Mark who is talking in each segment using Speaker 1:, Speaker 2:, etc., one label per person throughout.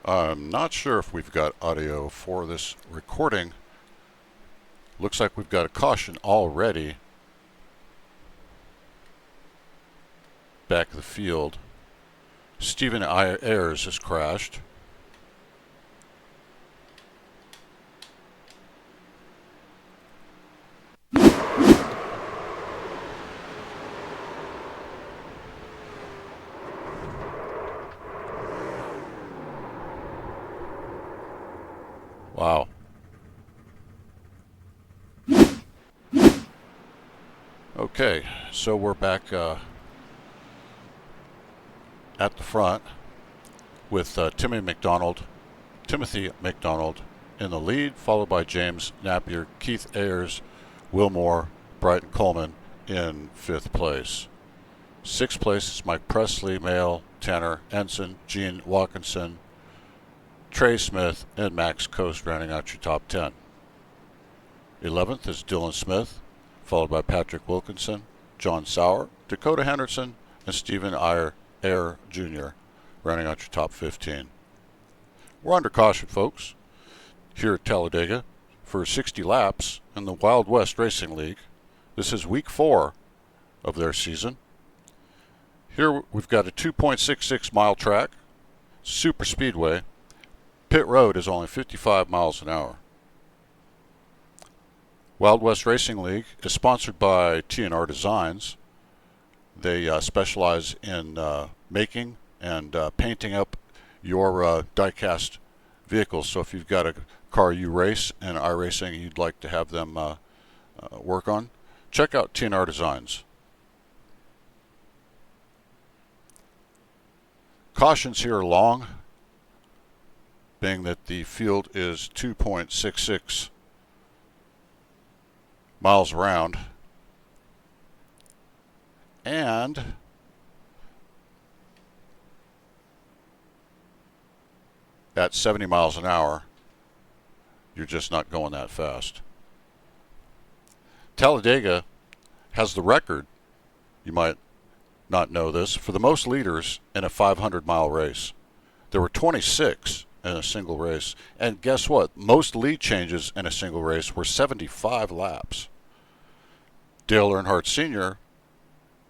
Speaker 1: I'm not sure if we've got audio for this recording. Looks like we've got a caution already. Back of the field. Stephen Ayers has crashed. Wow. Okay, so we're back at the front with Timothy McDonald in the lead, followed by James Napier, Keith Ayers, Wilmore, Brighton Coleman in 5th place. 6th place is Mike Presley, Male, Tanner Ensign, Gene Watkinson, Trey Smith, and Max Coast rounding out your top 10. 11th is Dylan Smith, followed by Patrick Wilkinson, John Sauer, Dakota Henderson, and Stephen Ayer Jr., rounding out your top 15. We're under caution, folks, here at Talladega for 60 laps in the Wild West Racing League. This is week 4 of their season. Here we've got a 2.66 mile track, super speedway. Pit road is only 55 miles an hour. Wild West Racing League is sponsored by T&R Designs. They specialize in making and painting up your die-cast vehicles. So if you've got a car you race in iRacing you'd like to have them work on, check out T&R Designs. Cautions here are long, being that the field is 2.66 miles around, and at 70 miles an hour you're just not going that fast. Talladega has the record, you might not know this, for the most leaders in a 500-mile race. There were 26 in a single race, and guess what? Most lead changes in a single race were 75 laps. Dale Earnhardt Sr.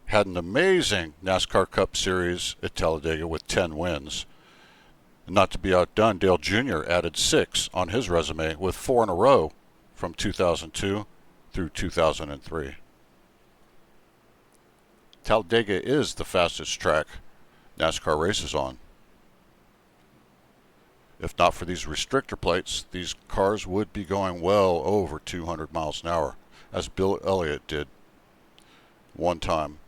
Speaker 1: had an amazing NASCAR Cup Series at Talladega with 10 wins. And not to be outdone, Dale Jr. added 6 on his resume with 4 in a row from 2002 through 2003. Talladega is the fastest track NASCAR races on. If not for these restrictor plates, these cars would be going well over 200 miles an hour, as Bill Elliott did one time.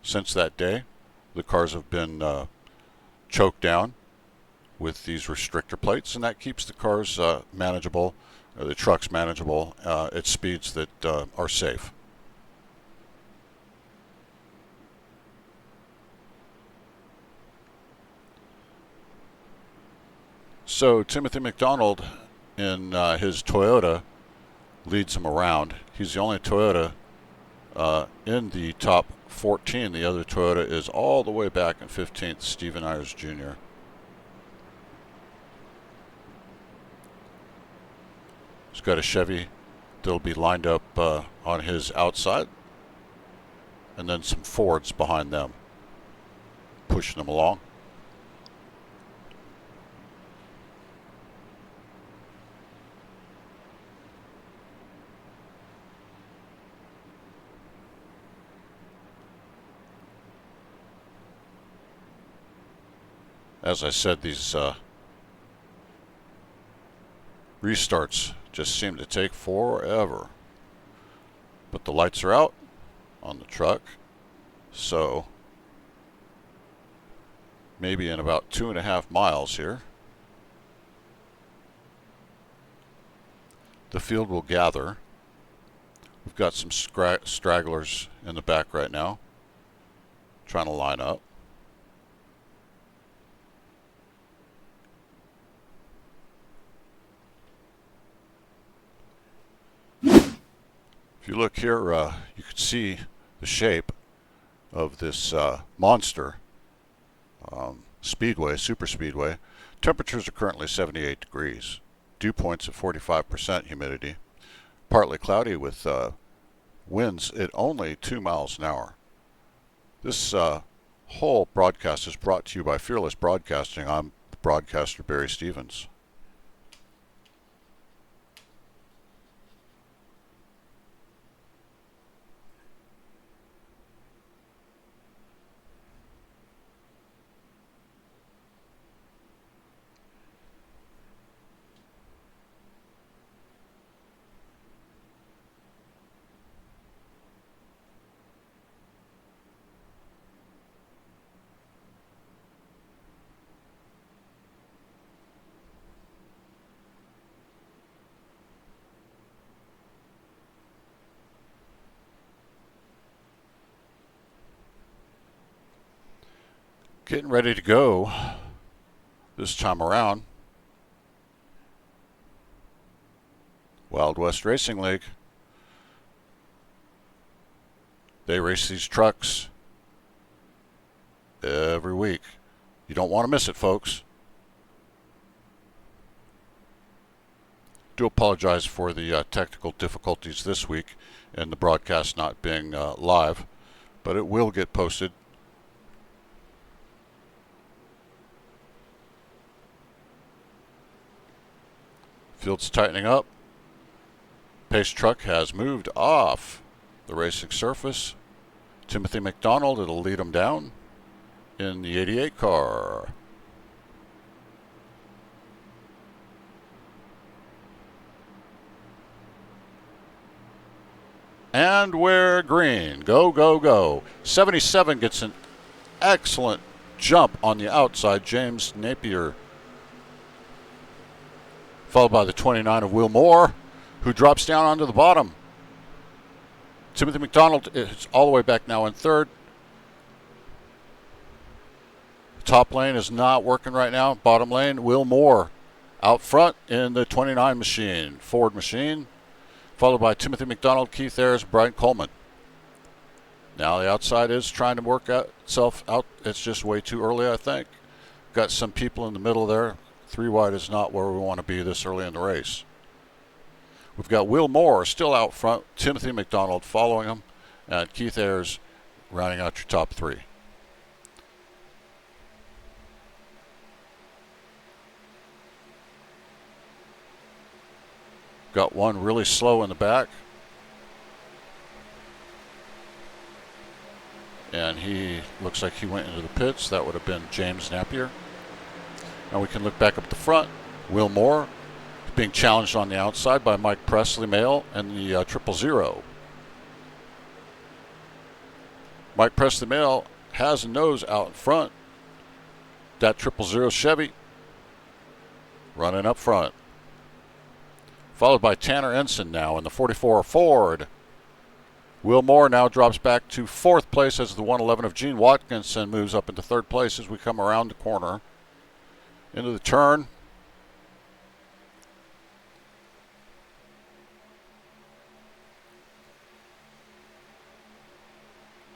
Speaker 1: Since that day, the cars have been choked down with these restrictor plates, and that keeps the cars manageable, or the trucks manageable, at speeds that are safe. So Timothy McDonald in his Toyota leads him around. He's the only Toyota in the top 14. The other Toyota is all the way back in 15th, Stephen Ayers Jr. He's got a Chevy that'll be lined up on his outside, and then some Fords behind them, pushing them along. As I said, these restarts just seem to take forever. But the lights are out on the truck, so maybe in about 2.5 miles here, the field will gather. We've got some stragglers in the back right now, trying to line up. If you look here, you can see the shape of this monster speedway, super speedway. Temperatures are currently 78 degrees. Dew points at 45% humidity. Partly cloudy with winds at only 2 miles an hour. This whole broadcast is brought to you by Fearless Broadcasting. I'm broadcaster Barry Stevens. Getting ready to go this time around. Wild West Racing League. They race these trucks every week. You don't want to miss it, folks. Do apologize for the technical difficulties this week and the broadcast not being live, but it will get posted. Field's tightening up. Pace truck has moved off the racing surface. Timothy McDonald, it'll lead him down in the 88 car. And we're green. Go, go, go. 77 gets an excellent jump on the outside. James Napier, followed by the 29 of Will Moore, who drops down onto the bottom. Timothy McDonald is all the way back now in third. Top lane is not working right now. Bottom lane, Will Moore out front in the 29 machine, Ford machine, followed by Timothy McDonald, Keith Ayers, Brian Coleman. Now the outside is trying to work itself out. It's just way too early, I think. Got some people in the middle there. 3 wide is not where we want to be this early in the race. We've got Will Moore still out front, Timothy McDonald following him, and Keith Ayers rounding out your top 3. Got one really slow in the back. And he looks like he went into the pits. That would have been James Napier. Now we can look back up the front. Will Moore is being challenged on the outside by Mike Presley Male and the 000. Mike Presley Male has a nose out in front. That 000 Chevy running up front. Followed by Tanner Ensign now in the 44 Ford. Will Moore now drops back to 4th place as the 111 of Gene Watkinson moves up into 3rd place as we come around the corner. Into the turn.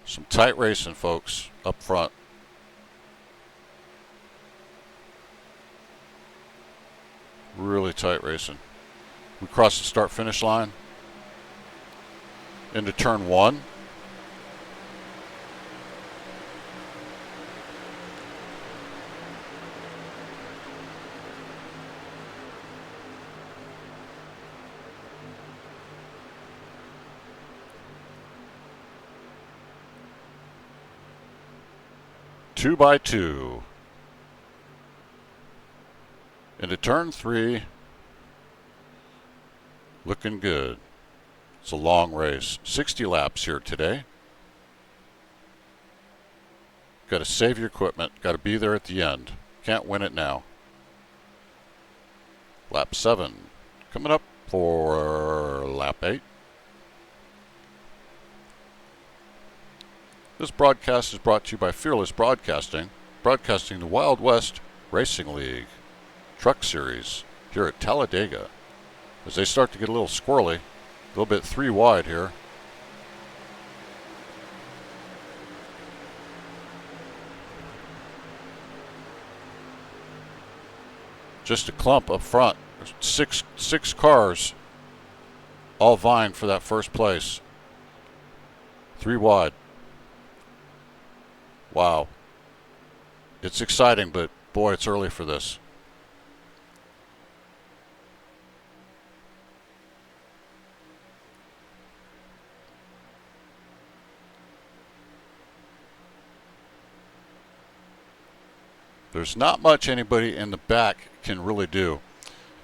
Speaker 1: Some tight racing, folks, up front. Really tight racing. We cross the start-finish line. Into turn 1. Two by two. Into turn 3. Looking good. It's a long race. 60 laps here today. Got to save your equipment. Got to be there at the end. Can't win it now. Lap 7. Coming up for lap 8. This broadcast is brought to you by Fearless Broadcasting, broadcasting the Wild West Racing League Truck Series here at Talladega. As they start to get a little squirrely, a little bit 3 wide here. just a clump up front. Six cars all vying for that first place. 3 wide. Wow. It's exciting, but boy, it's early for this. There's not much anybody in the back can really do.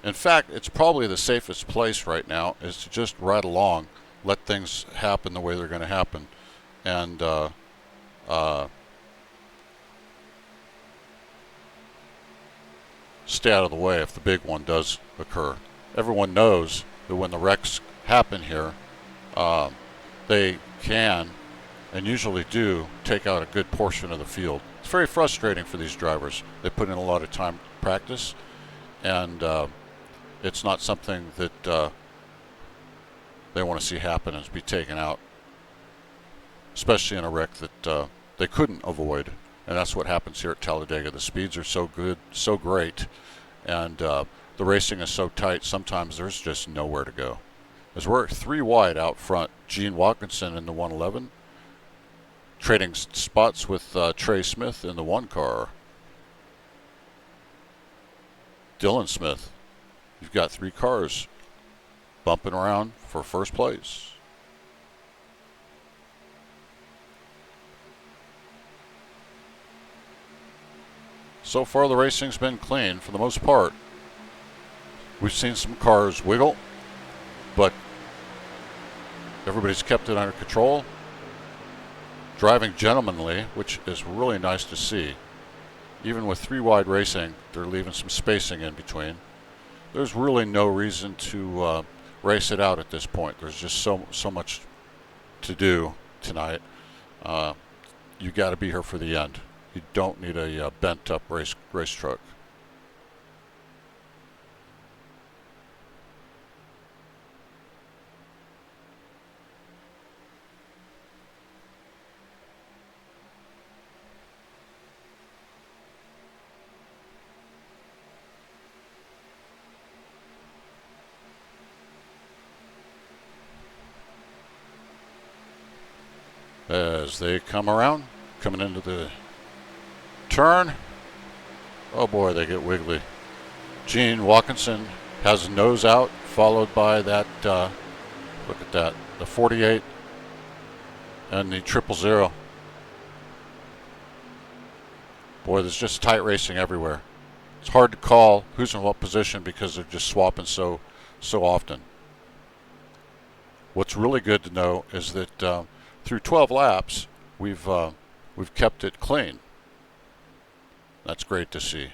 Speaker 1: In fact, it's probably the safest place right now is to just ride along, let things happen the way they're going to happen, and stay out of the way if the big one does occur. Everyone knows that when the wrecks happen here, they can and usually do take out a good portion of the field. It's very frustrating for these drivers. They put in a lot of time practice, and it's not something that they want to see happen and be taken out, especially in a wreck that they couldn't avoid. And that's what happens here at Talladega. The speeds are so good, so great, and the racing is so tight, sometimes there's just nowhere to go. As we're 3 wide out front, Gene Watkinson in the 111, trading spots with Trey Smith in the 1 car. Dylan Smith, you've got 3 cars bumping around for first place. So far the racing's been clean for the most part. We've seen some cars wiggle, but everybody's kept it under control. Driving gentlemanly, which is really nice to see. Even with 3 wide racing, they're leaving some spacing in between. There's really no reason to race it out at this point. There's just so much to do tonight. You got to be here for the end. You don't need a bent up race truck. As they come around, coming into the turn, oh boy, they get wiggly. Gene Watkinson has a nose out, followed by that, look at that, the 48 and the 000. Boy, there's just tight racing everywhere. It's hard to call who's in what position because they're just swapping so often. What's really good to know is that through 12 laps, we've kept it clean. That's great to see.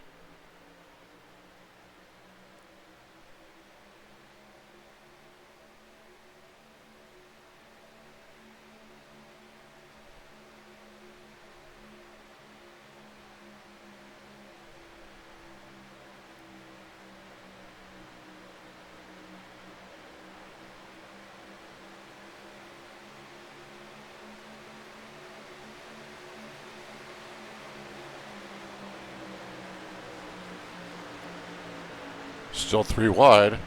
Speaker 1: Still 3 wide.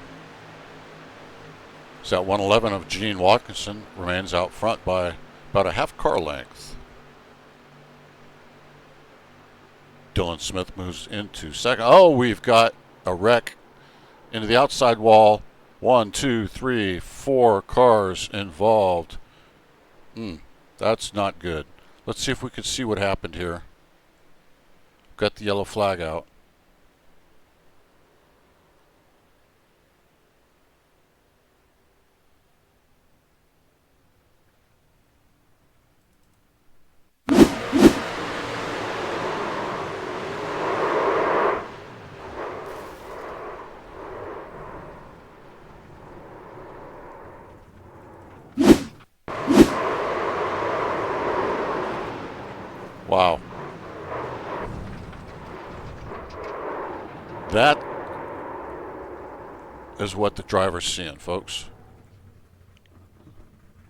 Speaker 1: So that 111 of Gene Watkinson remains out front by about a half car length. Dylan Smith moves into second. Oh, we've got a wreck into the outside wall. 1, 2, 3, 4 cars involved. That's not good. Let's see if we can see what happened here. Got the yellow flag out. Wow. That is what the driver's seeing, folks.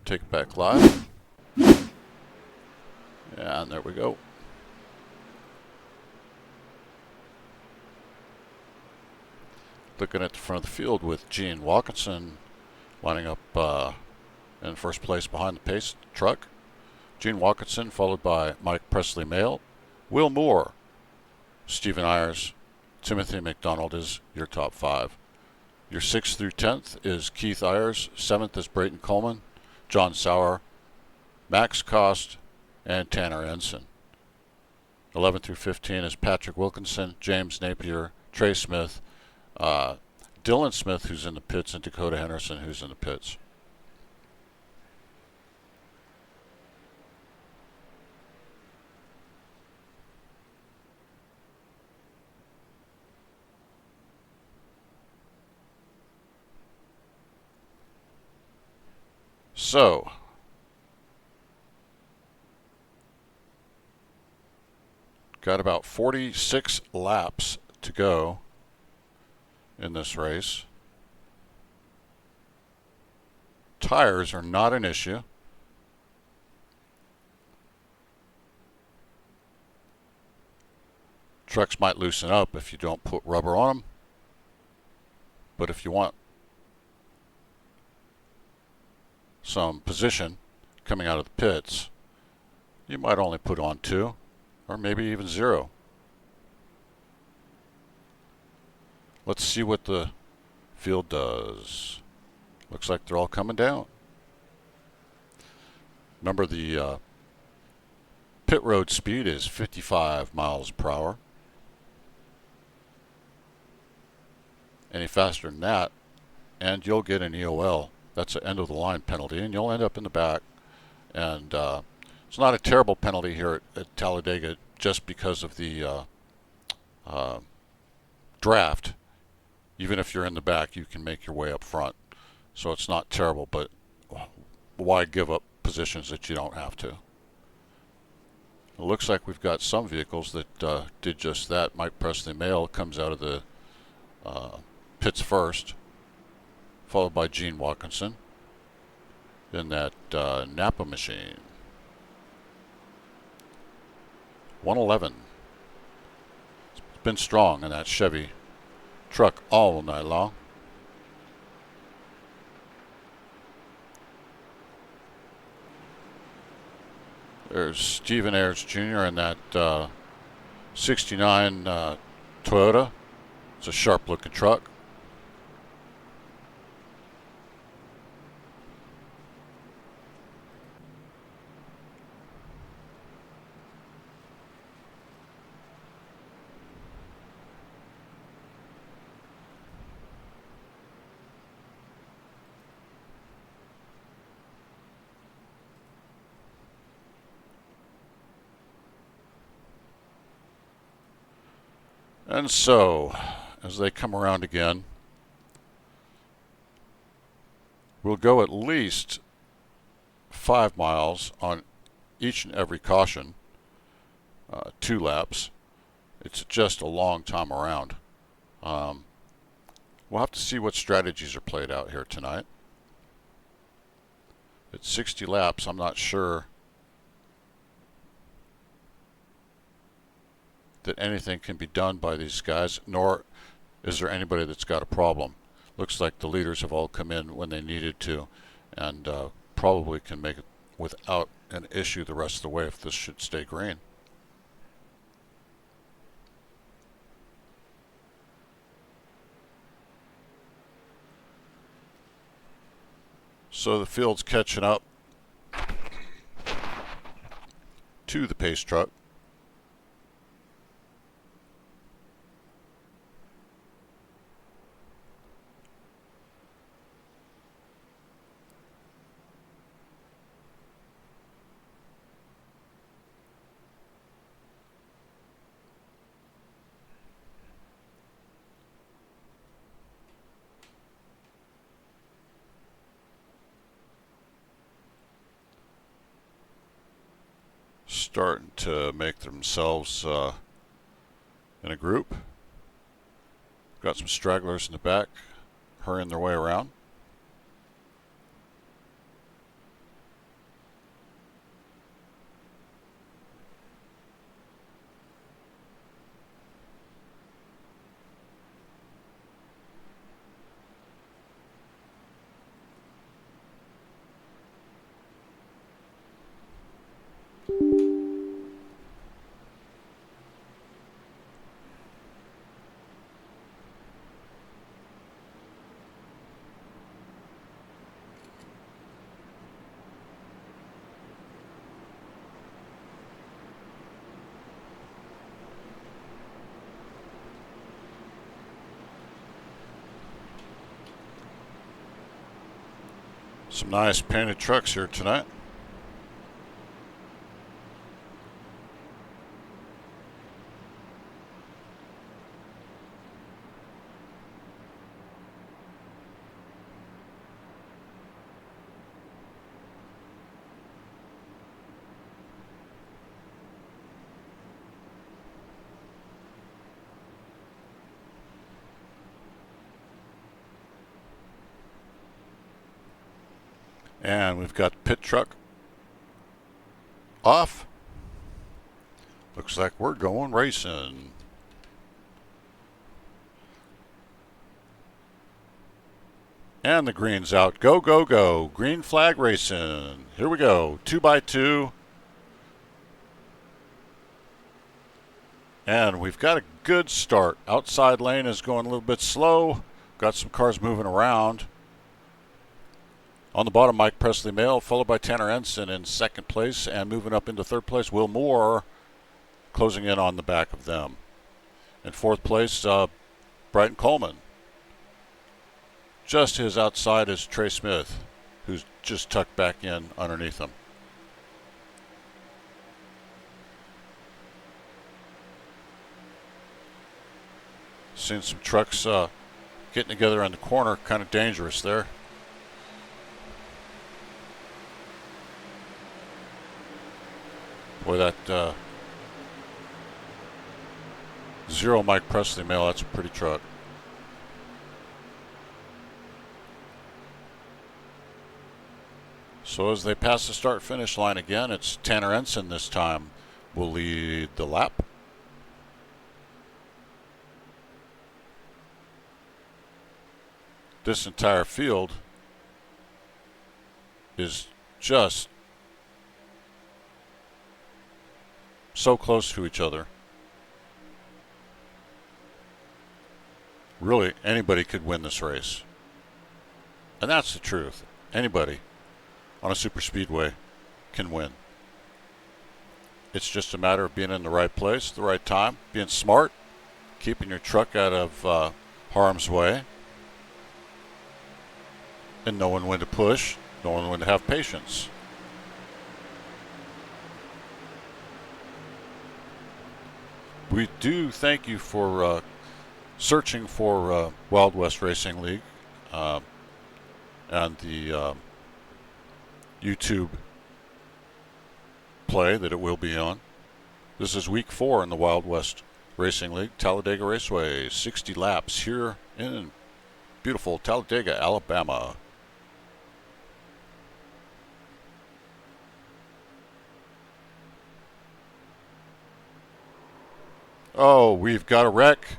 Speaker 1: Take it back live. And there we go. Looking at the front of the field with Gene Watkinson lining up in first place behind the pace truck. Gene Watkinson followed by Mike Presley Male, Will Moore, Stephen Ayers, Timothy McDonald is your top 5. Your 6th through 10th is Keith Ayers, 7th is Brayton Coleman, John Sauer, Max Cost, and Tanner Ensign. 11 through 15 is Patrick Wilkinson, James Napier, Trey Smith, Dylan Smith, who's in the pits, and Dakota Henderson, who's in the pits. So, got about 46 laps to go in this race. Tires are not an issue. Trucks might loosen up if you don't put rubber on them, but if you want some position coming out of the pits, you might only put on 2 or maybe even 0. Let's see what the field does. Looks like they're all coming down. Remember, the pit road speed is 55 miles per hour. Any faster than that, and you'll get an EOL. That's an end-of-the-line penalty, and you'll end up in the back. And it's not a terrible penalty here at Talladega just because of the draft. Even if you're in the back, you can make your way up front. So it's not terrible, but why give up positions that you don't have to? It looks like we've got some vehicles that did just that. Mike Presley Male comes out of the pits first, followed by Gene Watkinson in that Napa machine. 111. It's been strong in that Chevy truck all night long. There's Stephen Ayers Jr. in that 69 Toyota. It's a sharp looking truck. And so, as they come around again, we'll go at least 5 miles on each and every caution, 2 laps. It's just a long time around. We'll have to see what strategies are played out here tonight. At 60 laps, I'm not sure that anything can be done by these guys, nor is there anybody that's got a problem. Looks like the leaders have all come in when they needed to, and probably can make it without an issue the rest of the way if this should stay green. So the field's catching up to the pace truck. Starting to make themselves in a group. Got some stragglers in the back hurrying their way around. Some nice painted trucks here tonight. And we've got pit truck off. Looks like we're going racing. And the green's out. Go, go, go. Green flag racing. Here we go. 2x2. And we've got a good start. Outside lane is going a little bit slow. Got some cars moving around. On the bottom, Mike Presley Male, followed by Tanner Ensign in second place. And moving up into third place, Will Moore, closing in on the back of them. In fourth place, Bryton Coleman. Just his outside is Trey Smith, who's just tucked back in underneath him. Seeing some trucks getting together in the corner, kind of dangerous there. Boy, that zero Mike Presley Male, that's a pretty truck. So as they pass the start-finish line again, it's Tanner Ensign this time will lead the lap. This entire field is just so close to each other. Really, anybody could win this race. And that's the truth. Anybody on a super speedway can win. It's just a matter of being in the right place, the right time, being smart, keeping your truck out of harm's way, and knowing when to push, knowing when to have patience. We do thank you for searching for Wild West Racing League and the YouTube play that it will be on. This is week 4 in the Wild West Racing League, Talladega Raceway, 60 laps here in beautiful Talladega, Alabama. Oh, we've got a wreck.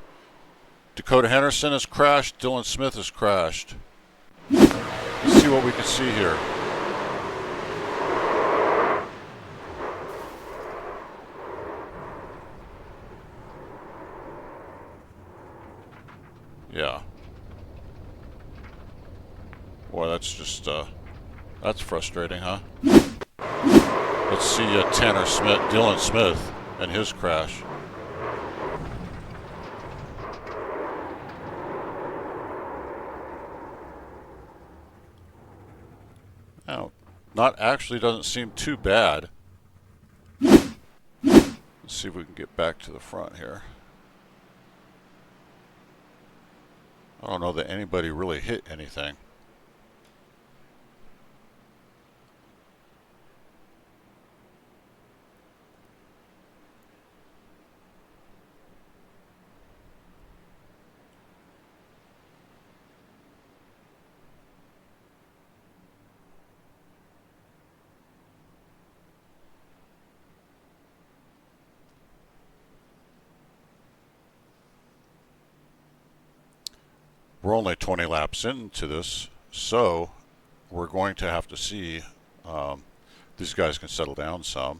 Speaker 1: Dakota Henderson has crashed. Dylan Smith has crashed. Let's see what we can see here. Yeah. Boy, that's just, that's frustrating, huh? Let's see Dylan Smith and his crash. Now, not actually doesn't seem too bad. Let's see if we can get back to the front here. I don't know that anybody really hit anything. We're only 20 laps into this, so we're going to have to see these guys can settle down some.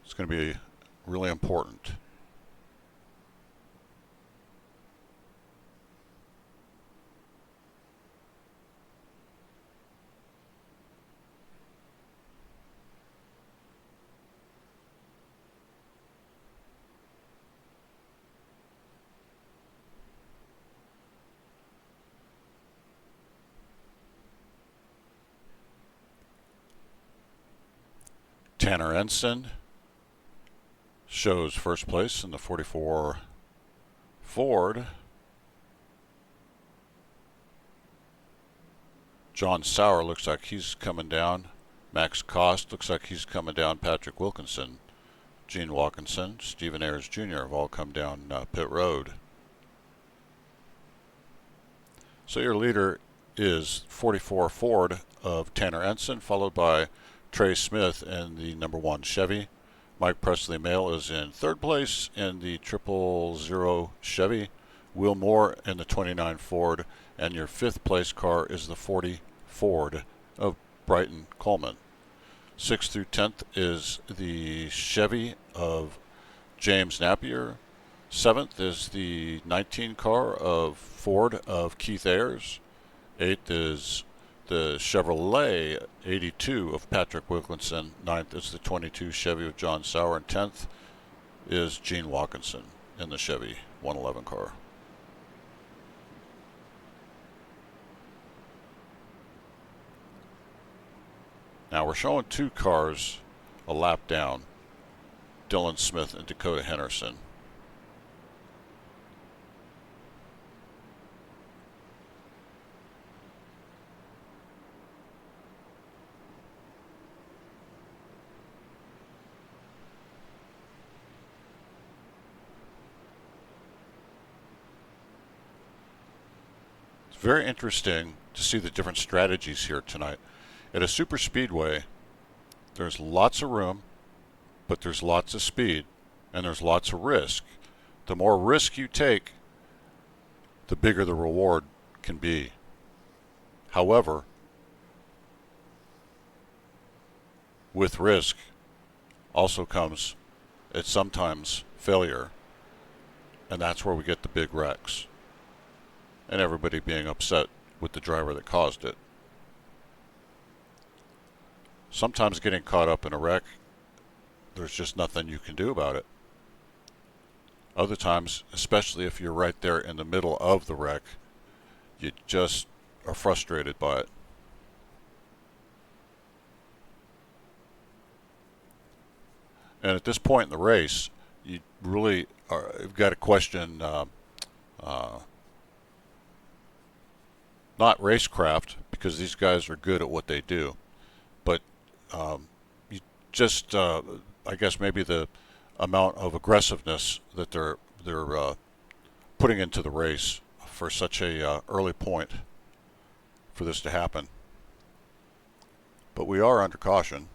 Speaker 1: It's going to be really important. Tanner Ensign shows first place in the 44 Ford. John Sauer looks like he's coming down. Max Cost looks like he's coming down. Patrick Wilkinson, Gene Walkinson, Stephen Ayers Jr. have all come down pit road. So your leader is 44 Ford of Tanner Ensign, followed by Trey Smith in the number 1 Chevy. Mike Presley Male is in third place in the 000 Chevy. Will Moore in the 29 Ford, and your 5th place car is the 40 Ford of Brighton Coleman. 6th through 10th is the Chevy of James Napier. 7th is the 19 car of Ford of Keith Ayers. 8th is the Chevrolet 82 of Patrick Wilkinson. 9th is the 22 Chevy of John Sauer. And 10th is Gene Walkinson in the Chevy 111 car. Now we're showing 2 cars a lap down, Dylan Smith and Dakota Henderson. It's very interesting to see the different strategies here tonight. At a super speedway, there's lots of room, but there's lots of speed, and there's lots of risk. The more risk you take, the bigger the reward can be. However, with risk also comes, it's sometimes failure, and that's where we get the big wrecks, and everybody being upset with the driver that caused it. Sometimes getting caught up in a wreck, there's just nothing you can do about it. Other times, especially if you're right there in the middle of the wreck, you just are frustrated by it. And at this point in the race, you really you've got to question not racecraft, because these guys are good at what they do, but you just I guess maybe the amount of aggressiveness that they're putting into the race for such a early point for this to happen. But we are under caution,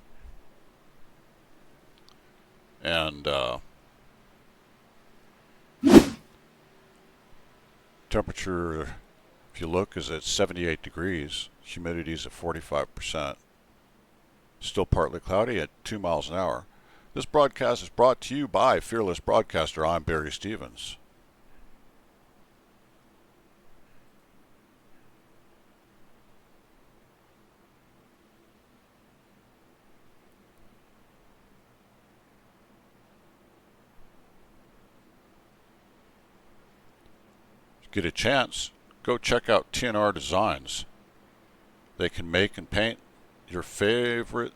Speaker 1: and temperature, if you look, is at 78 degrees. Humidity is at 45%. Still partly cloudy at 2 miles an hour. This broadcast is brought to you by Fearless Broadcaster. I'm Barry Stevens. Get a chance, go check out T&R Designs. They can make and paint your favorite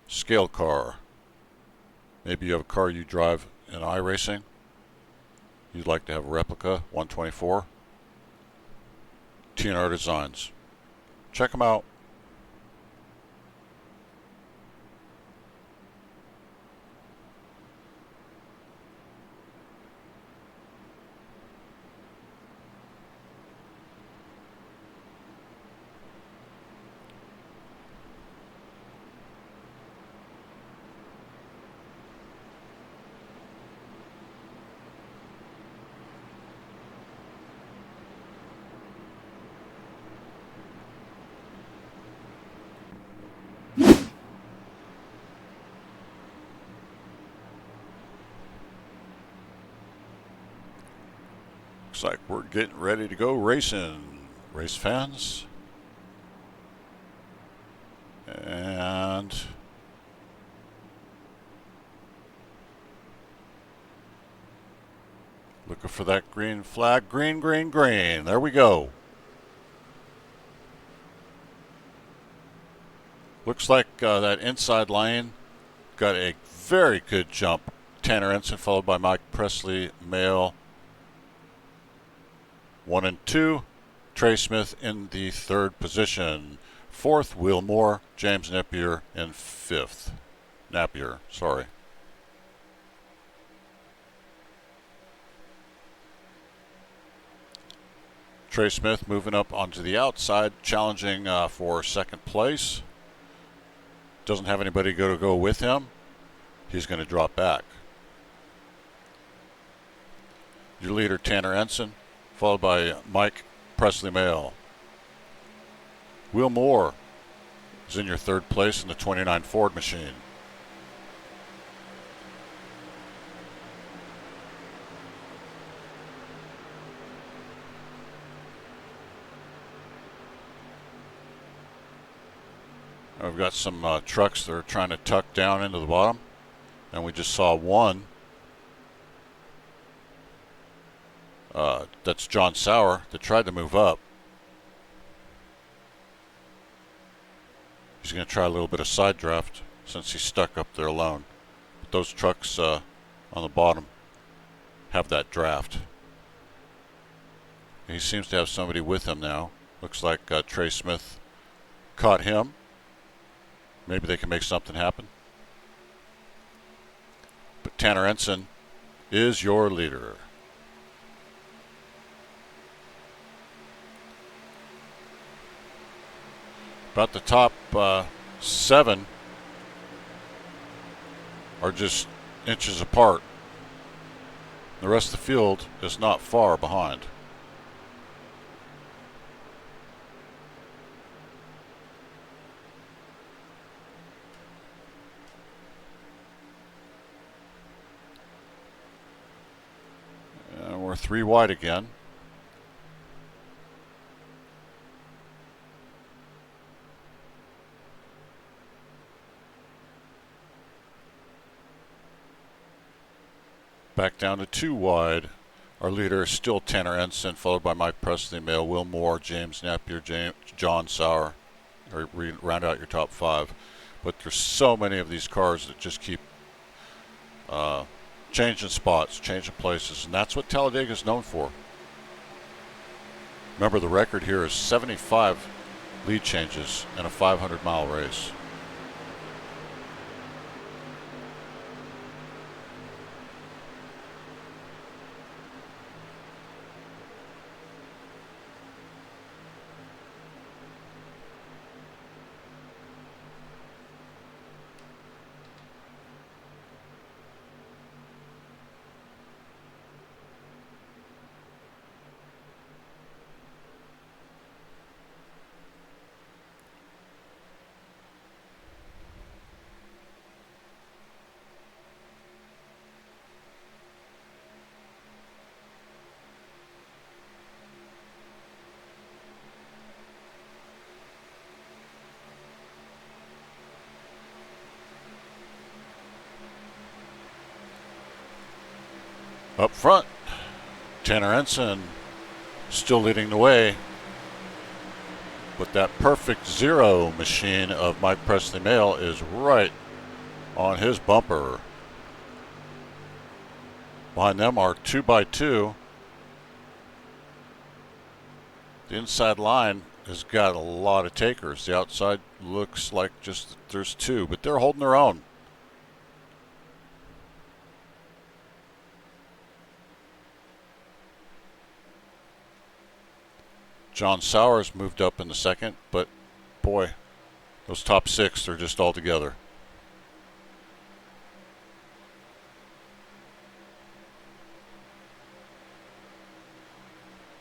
Speaker 1: scale car. Maybe you have a car you drive in iRacing. You'd like to have a replica 124. T&R Designs. Check them out. Looks like we're getting ready to go racing, race fans. And looking for that green flag. Green, green, green. There we go. Looks like that inside lane got a very good jump. Tanner Ensign followed by Mike Presley Male 1 and 2. Trey Smith in the third position. Fourth, Will Moore. James Napier in fifth. Napier, sorry. Trey Smith moving up onto the outside, challenging for second place. Doesn't have anybody to go with him. He's going to drop back. Your leader, Tanner Ensign, followed by Mike Presley Male. Will Moore is in your third place in the 29 Ford machine. We've got some trucks that are trying to tuck down into the bottom, and we just saw one. That's John Sauer that tried to move up. He's going to try a little bit of side draft since he's stuck up there alone. But those trucks on the bottom have that draft. He seems to have somebody with him now. Looks like Trey Smith caught him. Maybe they can make something happen. But Tanner Ensign is your leader. About the top 7 are just inches apart. The rest of the field is not far behind. And we're 3 wide again. Back down to 2 wide. Our leader is still Tanner Ensign, followed by Mike Presley Male, Will Moore, James Napier, John Sauer. Or round out your top 5. But there's so many of these cars that just keep changing spots, changing places, and that's what Talladega is known for. Remember, the record here is 75 lead changes in a 500-mile race. Up front, Tanner Ensign still leading the way, but that perfect 0 machine of Mike Presley Male is right on his bumper. Behind them are 2x2. The inside line has got a lot of takers. The outside looks like just there's 2, but they're holding their own. John Sauer's moved up in the second, but boy, those top 6 are just all together.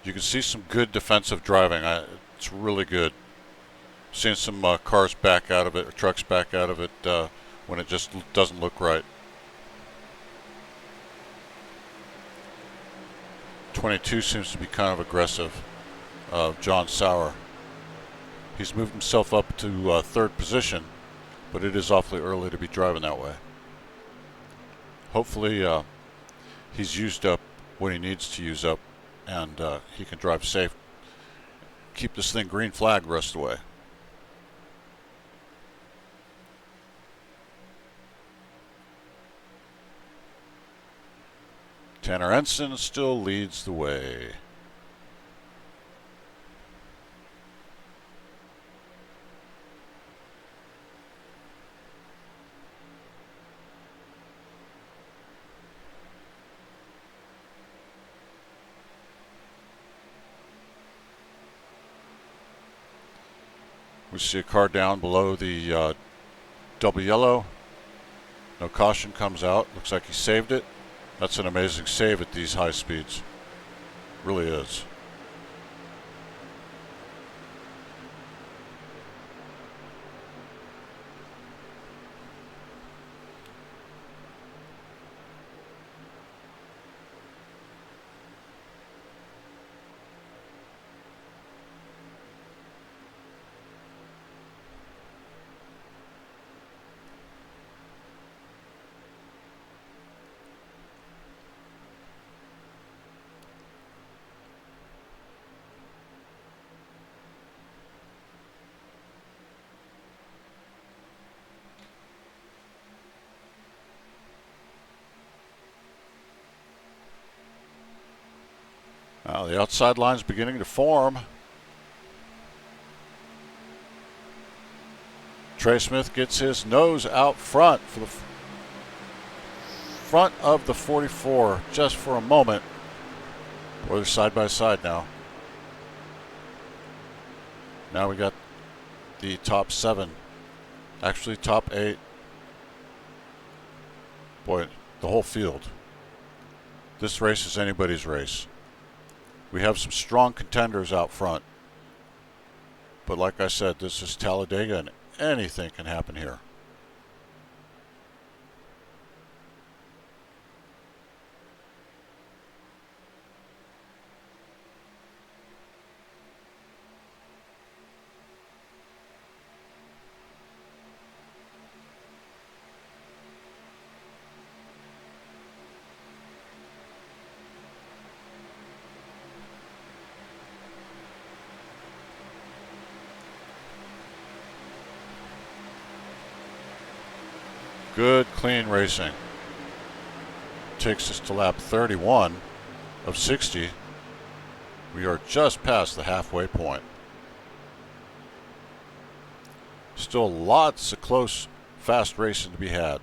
Speaker 1: You can see some good defensive driving. It's really good. Seeing some cars back out of it, or trucks back out of it when it just doesn't look right. 22 seems to be kind of aggressive. John Sauer. He's moved himself up to third position, but it is awfully early to be driving that way. Hopefully he's used up what he needs to use up, and he can drive safe. Keep this thing green flag the rest of the way. Tanner Ensign still leads the way. We see a car down below the double yellow. No caution comes out. Looks like he saved it. That's an amazing save at these high speeds. Really is. Now the outside line's beginning to form. Trey Smith gets his nose out front for the front of the 44 just for a moment. Boy, they're side by side now. Now we got the top 7. Actually, top 8. Boy, the whole field. This race is anybody's race. We have some strong contenders out front. But like I said, this is Talladega and anything can happen here. Good, clean racing. Takes us to lap 31 of 60. We are just past the halfway point. Still lots of close, fast racing to be had.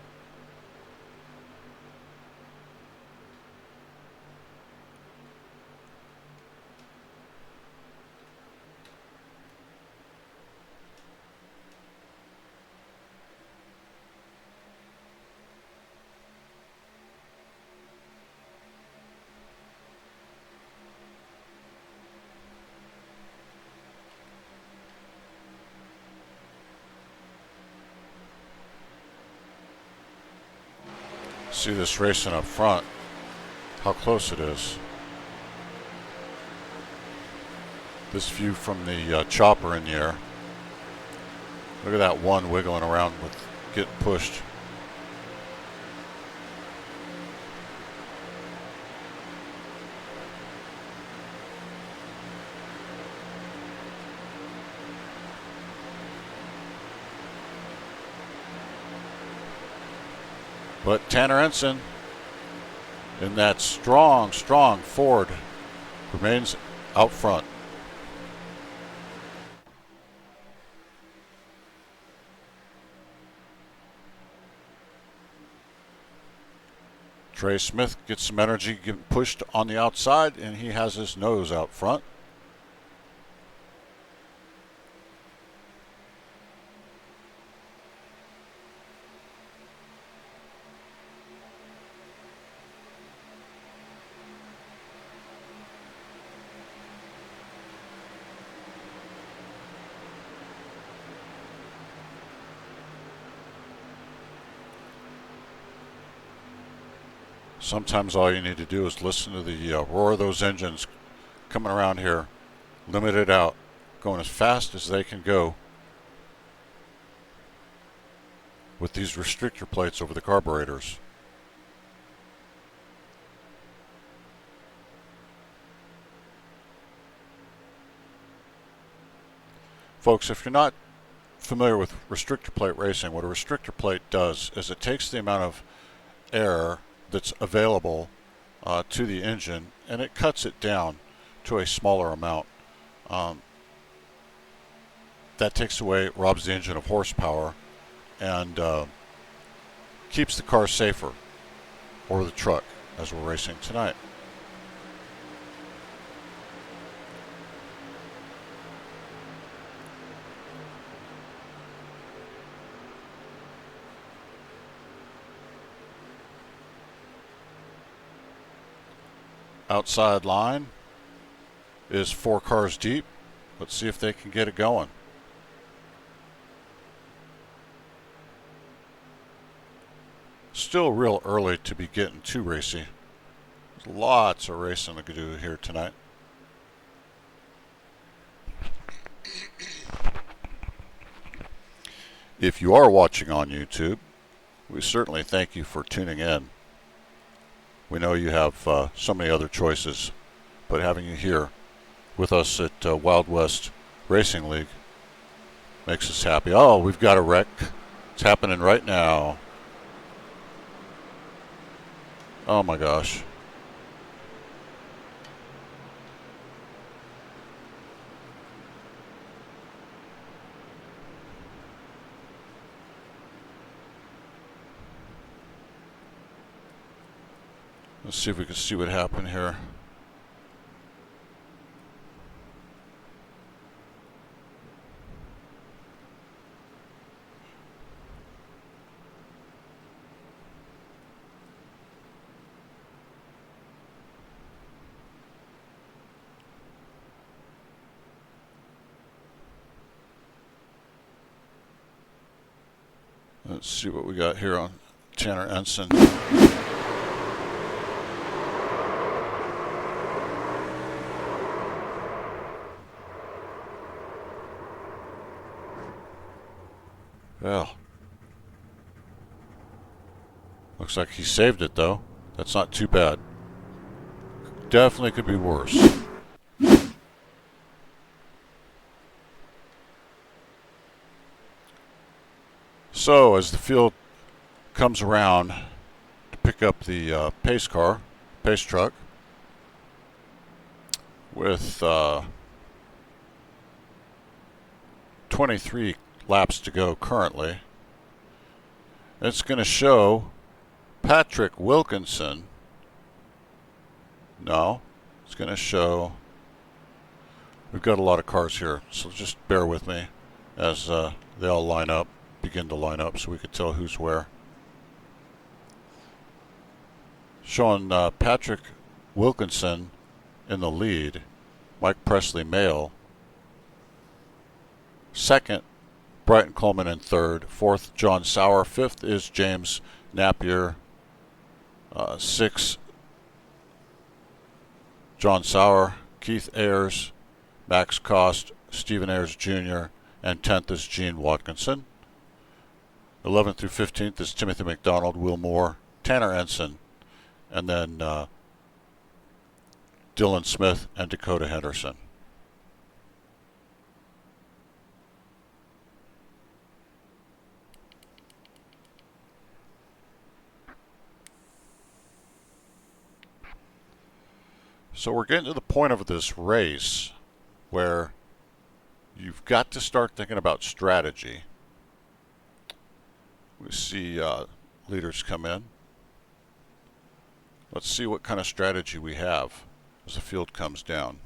Speaker 1: See this racing up front, how close it is. This view from the chopper in the air. Look at that one wiggling around with getting pushed. But Tanner Ensign in that strong, strong Ford remains out front. Trey Smith gets some energy getting pushed on the outside, and he has his nose out front. Sometimes all you need to do is listen to the roar of those engines coming around here, limit it out, going as fast as they can go with these restrictor plates over the carburetors. Folks, if you're not familiar with restrictor plate racing, what a restrictor plate does is it takes the amount of air that's available to the engine, and it cuts it down to a smaller amount. Um, that takes away, robs the engine of horsepower, and keeps the car safer, or the truck, as we're racing tonight. Outside line is 4 cars deep. Let's see if they can get it going. Still real early to be getting too racy. There's lots of racing to do here tonight. If you are watching on YouTube, we certainly thank you for tuning in. We know you have so many other choices, but having you here with us at Wild West Racing League makes us happy. Oh, we've got a wreck. It's happening right now. Oh my gosh. Let's see if we can see what happened here. Let's see what we got here on Tanner Ensign. Well, looks like he saved it though. That's not too bad. Definitely could be worse. So as the field comes around to pick up the pace truck, with 23 laps to go currently, it's going to show Patrick Wilkinson. No, it's going to show, we've got a lot of cars here, so just bear with me as they all begin to line up so we can tell who's where. Showing Patrick Wilkinson in the lead, Mike Presley male. Second, Brighton Coleman in third. Fourth, John Sauer. Fifth is James Napier. Sixth, John Sauer. Keith Ayers, Max Cost, Stephen Ayers Jr., and 10th is Gene Watkinson. 11th through 15th is Timothy McDonald, Will Moore, Tanner Ensign, and then Dylan Smith and Dakota Henderson. So we're getting to the point of this race where you've got to start thinking about strategy. We see leaders come in. Let's see what kind of strategy we have as the field comes down.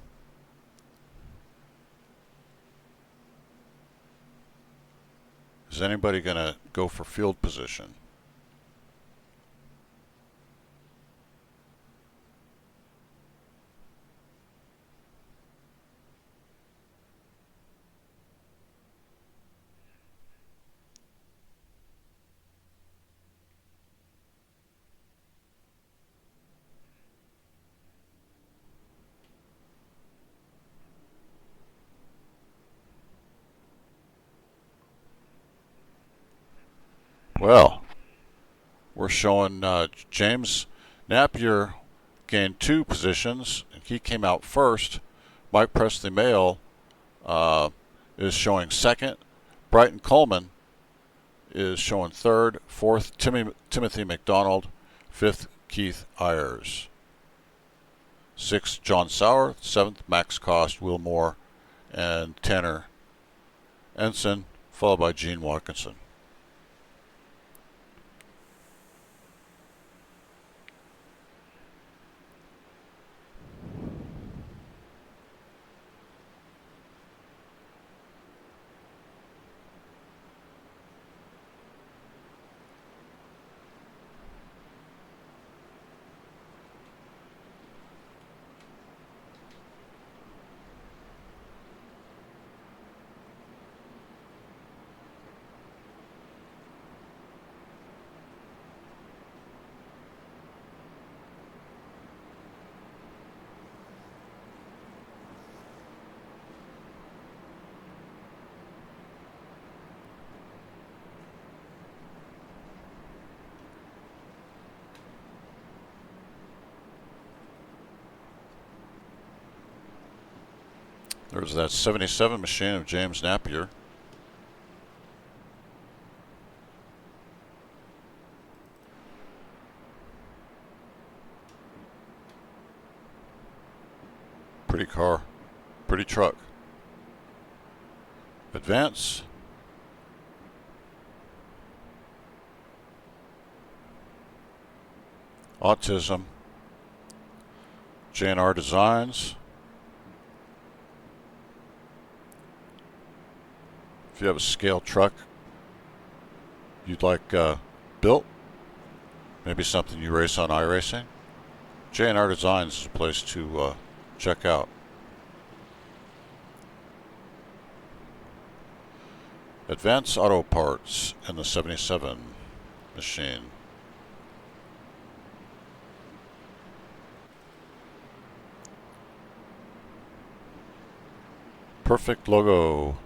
Speaker 1: Is anybody going to go for field position? Well, we're showing James Napier gained 2 positions, and he came out first. Mike Presley male is showing second. Brighton Coleman is showing third. Fourth, Timothy McDonald. Fifth, Keith Ayers. 6th, John Sauer. 7th, Max Cost, Wilmore, and Tanner Ensign, followed by Gene Watkinson. There's that 77 machine of James Napier. Pretty car, pretty truck. Advance. Autism. T&R Designs. If you have a scale truck you'd like built, maybe something you race on iRacing, T&R Designs is a place to check out. Advanced Auto Parts in the 77 machine. Perfect Logo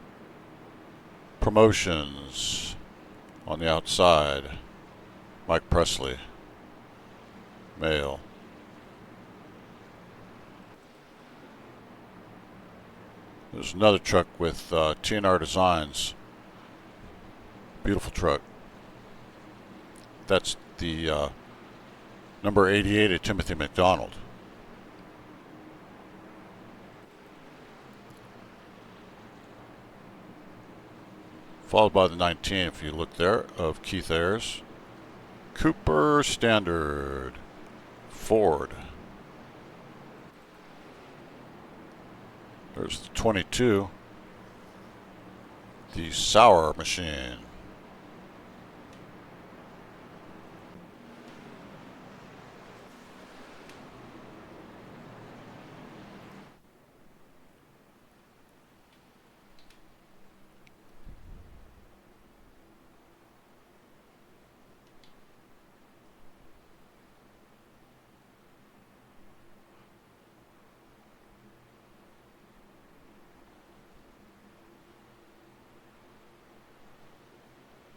Speaker 1: Promotions on the outside. Mike Presley, male. There's another truck with T&R Designs. Beautiful truck. That's the number 88 of Timothy McDonald. Followed by the 19, if you look there, of Keith Ayers. Cooper Standard. Ford. There's the 22. The Sauer machine.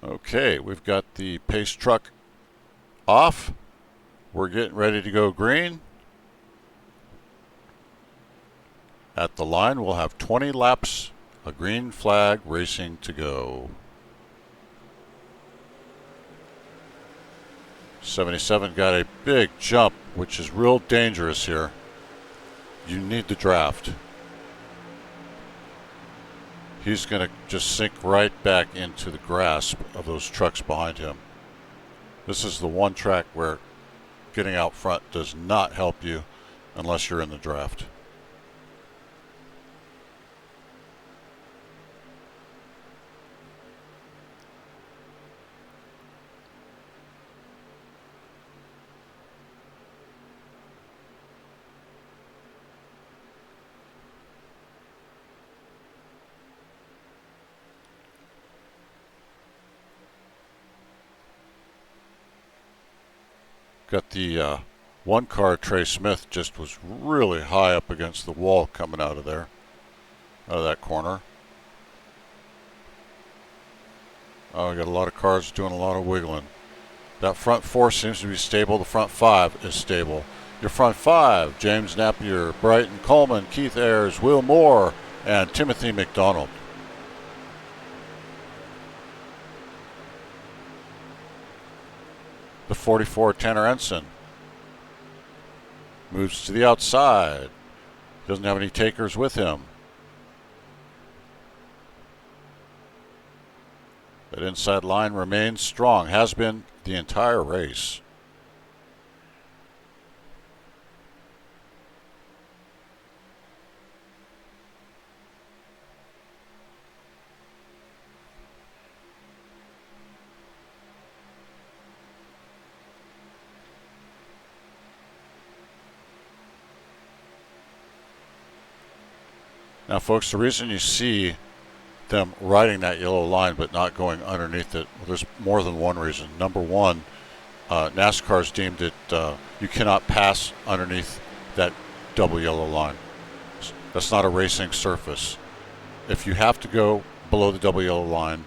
Speaker 1: Okay, we've got the pace truck off. We're getting ready to go green. At the line, we'll have 20 laps, a green flag racing to go. 77 got a big jump, which is real dangerous here. You need the draft. He's going to just sink right back into the grasp of those trucks behind him. This is the one track where getting out front does not help you unless you're in the draft. Got the one car, Trey Smith, just was really high up against the wall coming out of there, out of that corner. Oh, we got a lot of cars doing a lot of wiggling. That front four seems to be stable. The front five is stable. Your front five, James Napier, Brighton Coleman, Keith Ayers, Will Moore, and Timothy McDonald. The 44, Tanner Ensign. Moves to the outside. Doesn't have any takers with him. That inside line remains strong. Has been the entire race. Now, folks, the reason you see them riding that yellow line but not going underneath it, well, there's more than one reason. Number one, NASCAR's deemed it you cannot pass underneath that double yellow line. That's not a racing surface. If you have to go below the double yellow line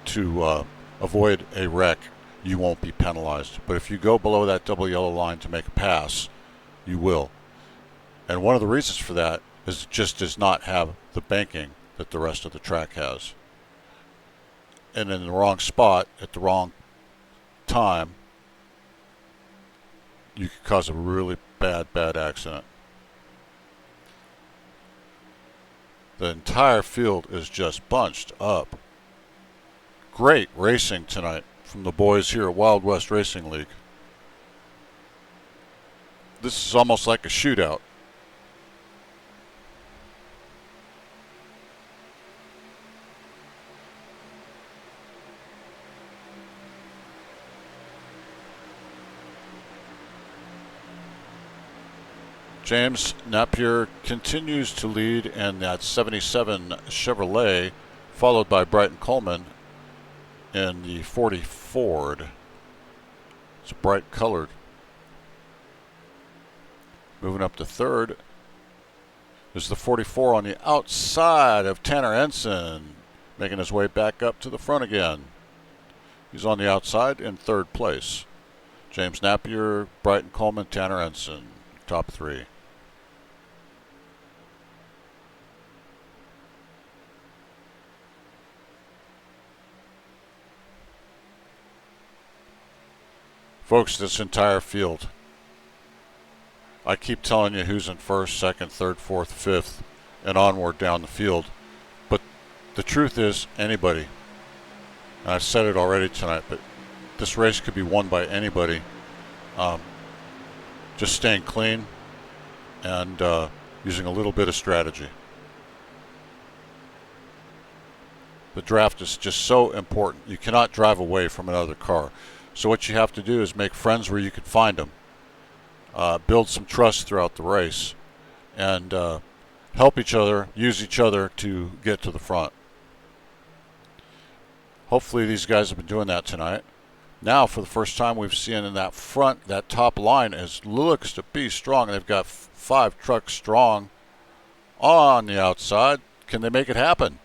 Speaker 1: to avoid a wreck, you won't be penalized. But if you go below that double yellow line to make a pass, you will. And one of the reasons for that is it just does not have the banking that the rest of the track has. And in the wrong spot at the wrong time, you could cause a really bad accident. The entire field is just bunched up. Great racing tonight from the boys here at Wild West Racing League. This is almost like a shootout. James Napier continues to lead in that 77 Chevrolet, followed by Brighton Coleman in the 40 Ford. It's bright colored. Moving up to third is the 44 on the outside of Tanner Ensign, making his way back up to the front again. He's on the outside in third place. James Napier, Brighton Coleman, Tanner Ensign, top three. Folks, this entire field, I keep telling you who's in first, second, third, fourth, fifth, and onward down the field. But the truth is, anybody, and I've said it already tonight, but this race could be won by anybody. Just staying clean and using a little bit of strategy. The draft is just so important. You cannot drive away from another car. So what you have to do is make friends where you can find them, build some trust throughout the race, and help each other, use each other to get to the front. Hopefully these guys have been doing that tonight. Now, for the first time, we've seen in that front, that top line looks to be strong. They've got 5 trucks strong on the outside. Can they make it happen?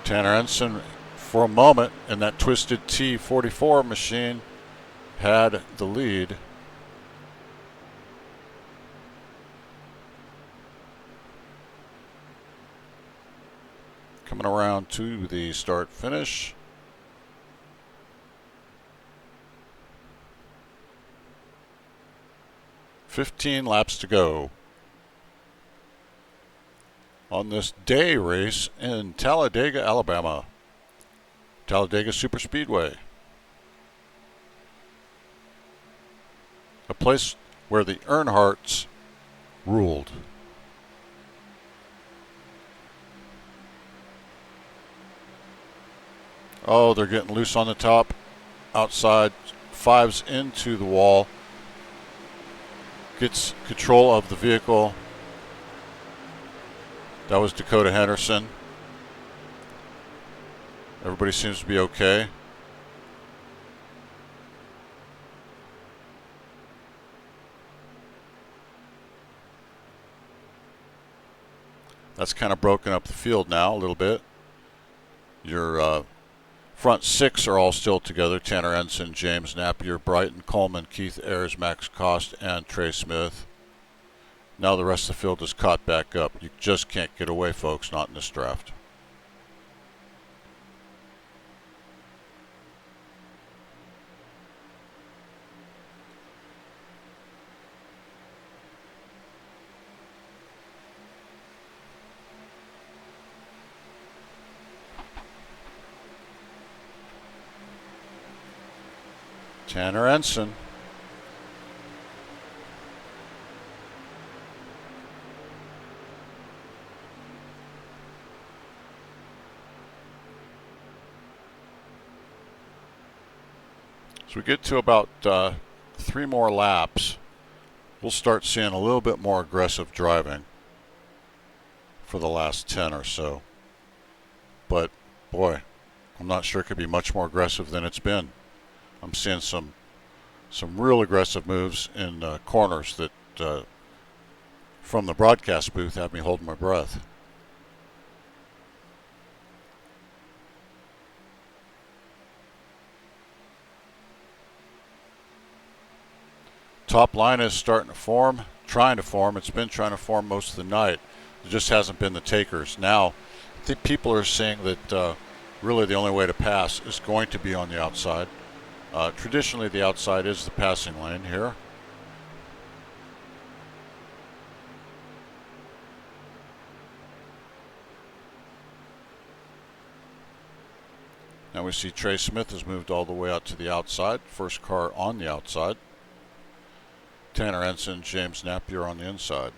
Speaker 1: Tanner Ensign, for a moment, in that twisted T44 machine, had the lead. Coming around to the start finish. "15 laps to go on this day race in Talladega, Alabama. Talladega Superspeedway. A place where the Earnhardts ruled. Oh, they're getting loose on the top. Outside, 5's into the wall. Gets control of the vehicle. That was Dakota Henderson. Everybody seems to be okay. That's kind of broken up the field now a little bit. Your Front six are all still together. Tanner Ensign, James Napier, Brighton Coleman, Keith Ayers, Max Cost, and Trey Smith. Now the rest of the field is caught back up. You just can't get away, folks, not in this draft. Tanner Ensign. As we get to about 3 more laps, we'll start seeing a little bit more aggressive driving for the last 10 or so. But boy, I'm not sure it could be much more aggressive than it's been. I'm seeing some real aggressive moves in corners that from the broadcast booth have me holding my breath. Top line is starting to form, trying to form. It's been trying to form most of the night. It just hasn't been the takers. Now, I think people are seeing that really the only way to pass is going to be on the outside. Traditionally, the outside is the passing lane here. Now we see Trey Smith has moved all the way out to the outside. First car on the outside. Tanner Ensign, James Napier on the inside.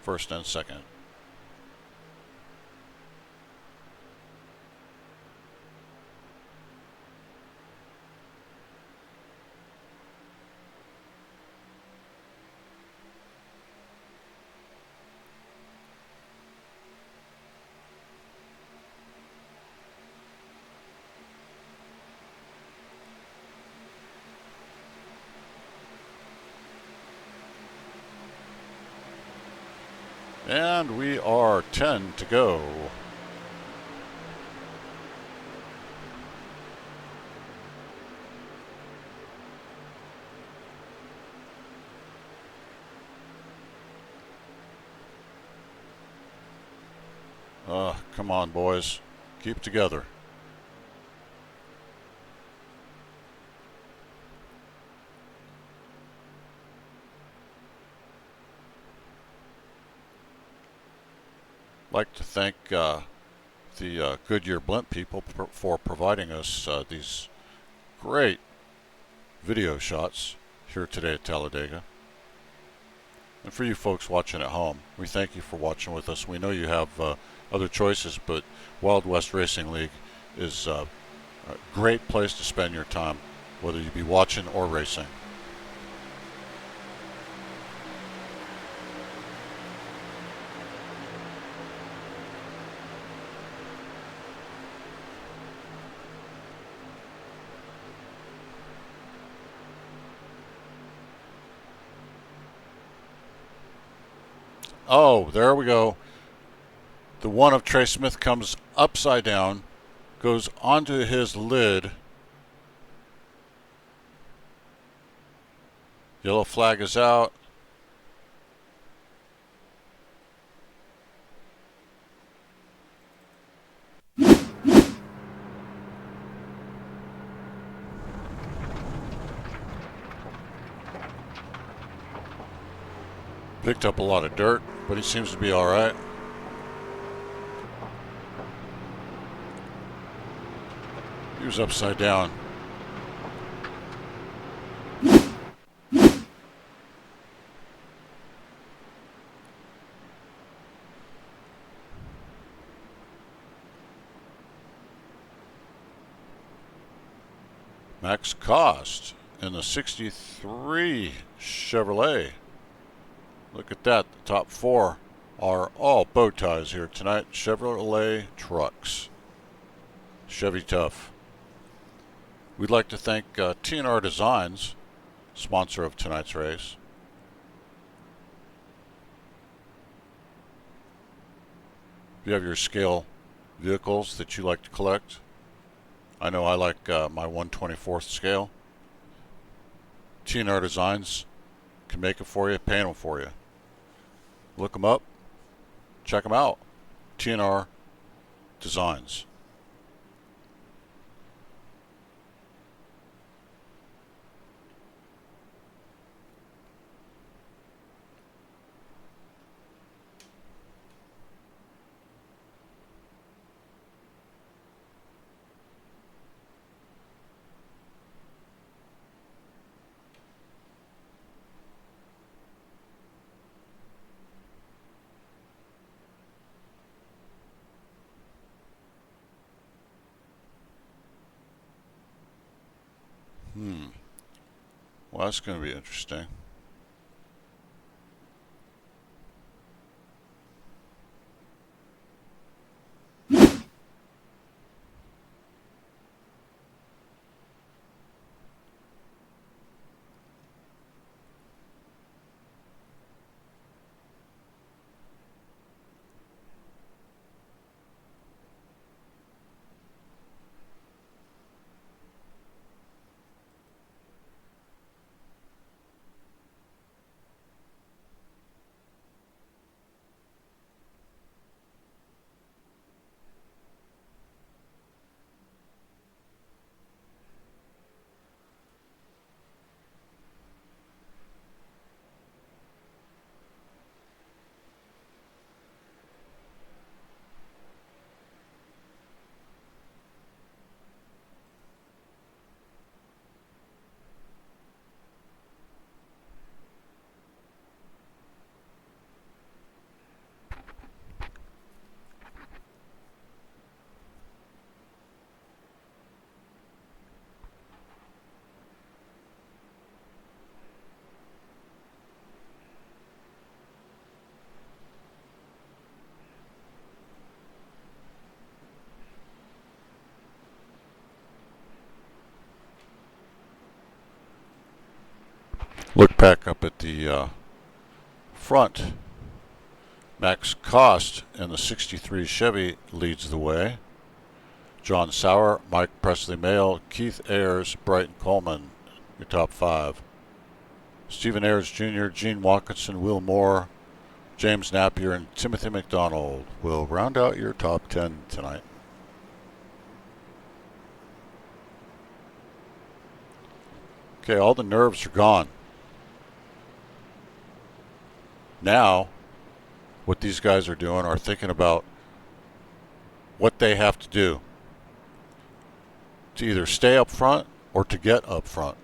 Speaker 1: First and second. And we are 10 to go. Come on, boys. Keep together. Like to thank the Goodyear Blimp people for providing us these great video shots here today at Talladega. And for you folks watching at home, we thank you for watching with us. We know you have other choices, but Wild West Racing League is a great place to spend your time, whether you be watching or racing. Oh, there we go. The one of Trey Smith comes upside down, goes onto his lid. Yellow flag is out. Picked up a lot of dirt, but he seems to be all right. He was upside down. Max Cost in the 63 Chevrolet. Look at that. The top 4 are all bow ties here tonight. Chevrolet trucks. Chevy tough. We'd like to thank T&R Designs, sponsor of tonight's race. If you have your scale vehicles that you like to collect. I know I like my 1/24th scale. T&R Designs can make it for you, paint them for you. Look them up, check them out. T&R Designs. Well, that's going to be interesting. Look back up at the front. Max Cost in the 63 Chevy leads the way. John Sauer, Mike Presley Male, Keith Ayers, Brighton Coleman, your top 5. Stephen Ayers Jr., Gene Watkinson, Will Moore, James Napier, and Timothy McDonald will round out your top 10 tonight. Okay, all the nerves are gone. Now, what these guys are doing are thinking about what they have to do to either stay up front or to get up front.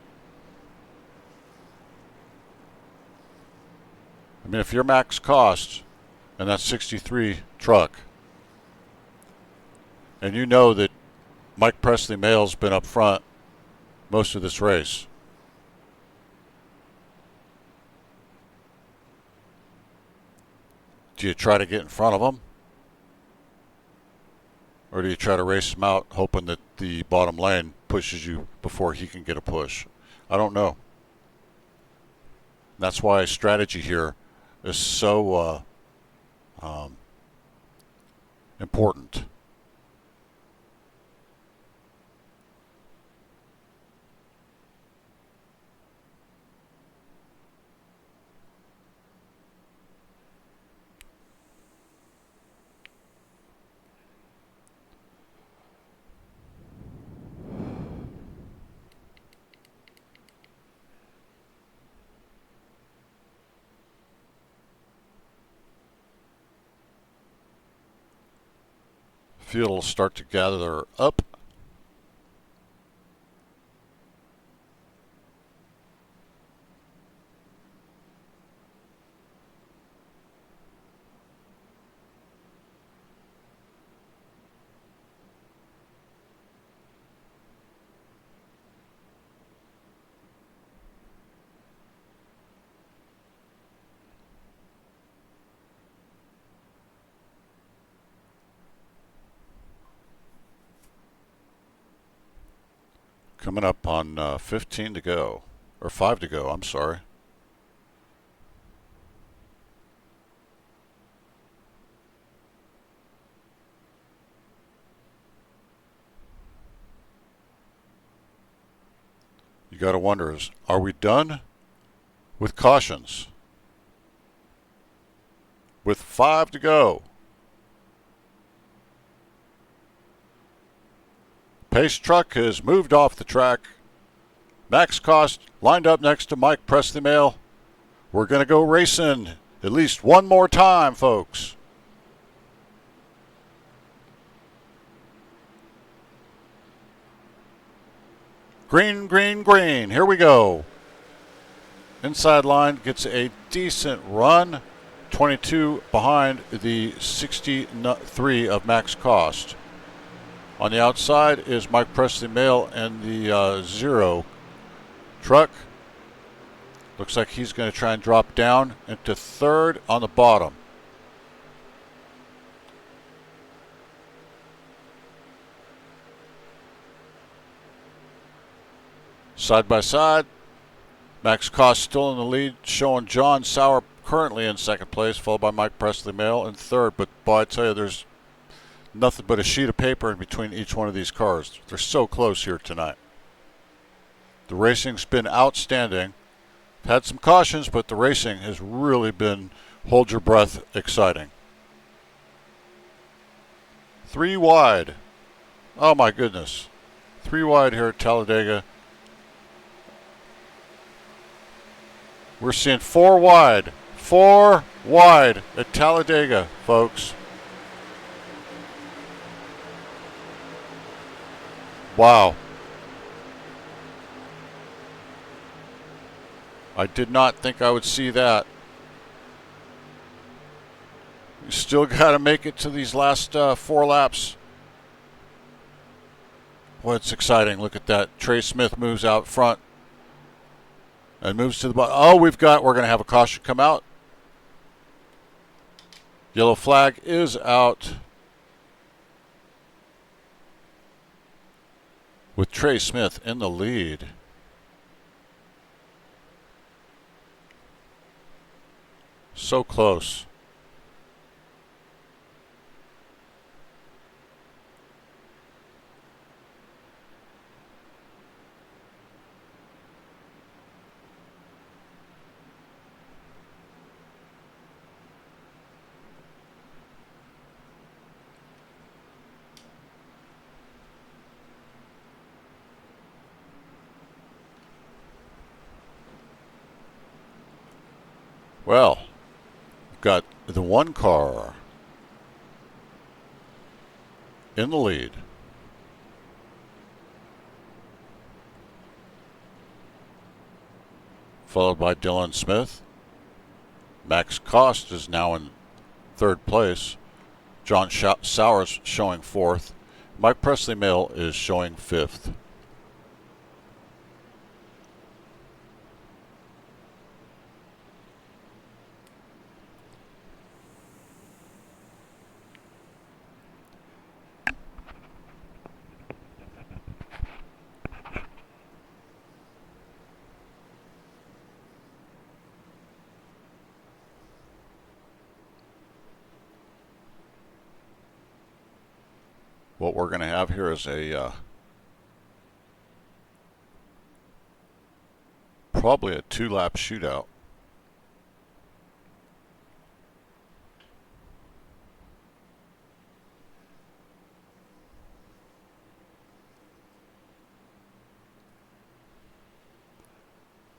Speaker 1: I mean, if you're Max Cost and that 63 truck, and you know that Mike Presley Male's been up front most of this race, do you try to get in front of him? Or do you try to race him out hoping that the bottom lane pushes you before he can get a push? I don't know. That's why strategy here is so important. Field will start to gather up. Coming up on 15 to go, or 5 to go, I'm sorry. You got to wonder, are we done with cautions? With 5 to go. Pace truck has moved off the track. Max Cost lined up next to Mike Presley Mail. We're going to go racing at least one more time, folks. Green, green, green. Here we go. Inside line gets a decent run. 22 behind the 63 of Max Cost. On the outside is Mike Presley Mail and the 0 truck. Looks like he's going to try and drop down into 3rd on the bottom. Side by side, Max Cost still in the lead, showing John Sauer currently in 2nd place, followed by Mike Presley Mail in 3rd. But boy, I tell you, there's nothing but a sheet of paper in between each one of these cars. They're so close here tonight. The racing's been outstanding. Had some cautions, but the racing has really been hold your breath exciting. 3 wide. Oh my goodness. 3 wide here at Talladega. We're seeing 4 wide. 4 wide at Talladega, folks. Wow. I did not think I would see that. You still got to make it to these last 4 laps. Boy, it's exciting. Look at that. Trey Smith moves out front and moves to the bottom. Oh, we're going to have a caution come out. Yellow flag is out. With Trey Smith in the lead. So close. Well, we've got the 1 car in the lead. Followed by Dylan Smith. Max Cost is now in 3rd place. John Sauers showing 4th. Mike Presley Mail is showing 5th. What we're going to have here is a probably a 2-lap shootout.